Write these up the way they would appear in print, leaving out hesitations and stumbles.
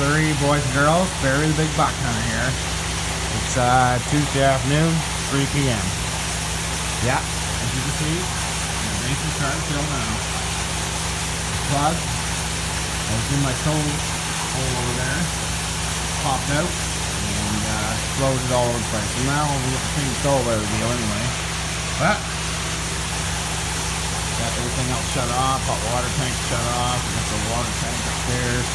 sirree, boys and girls, Barry the Big Buck Hunter here. It's Tuesday afternoon, 3 p.m. Yeah, as you can see, the base is starting to fill now. Plug, I was in my stove hole over there, popped out, and exploded all over the place. So now we get the clean stove out of the deal anyway. But got everything else shut off, hot water tank shut off, got the water tank upstairs.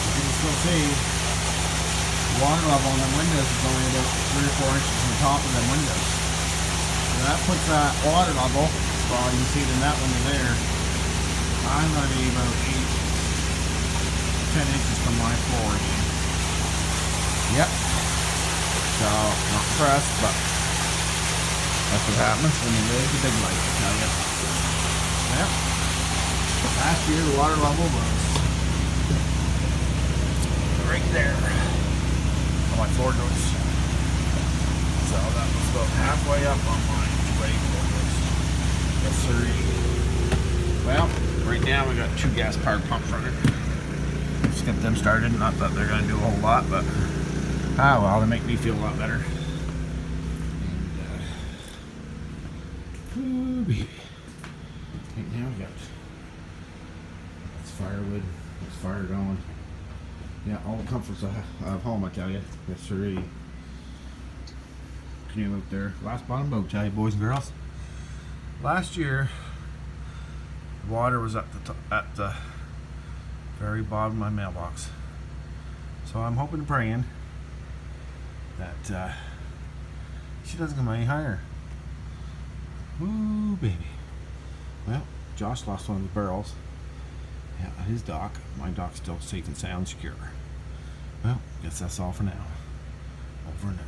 You can still see the water level on the windows is only about 3 or 4 inches from the top of the windows. So that puts that water level, well you can see it in that window there, I'm going to be about 10 inches from my floor again. Yep. So, not impressed, but that's what happens when you live the big life, I tell you. Well, last year the water level was right there on my floor joist. So that was about halfway up on my way floor joist. Yes, sir. Well, right now we got 2 gas powered pumps running. Let's get them started. Not that they're going to do a whole lot, but well, they make me feel a lot better. And ooh, baby. Right now we got firewood, it's fire going. Yeah, all the comforts of home, I tell you. Yes, sirree. Canoe out there. Last bottom boat, tell you, boys and girls. Last year, the water was at the very bottom of my mailbox. So I'm hoping and praying that she doesn't come any higher. Ooh, baby. Well, Josh lost one of his barrels. Yeah, at his dock. My dock's still safe and sound, secure. Well, guess that's all for now. Over and out.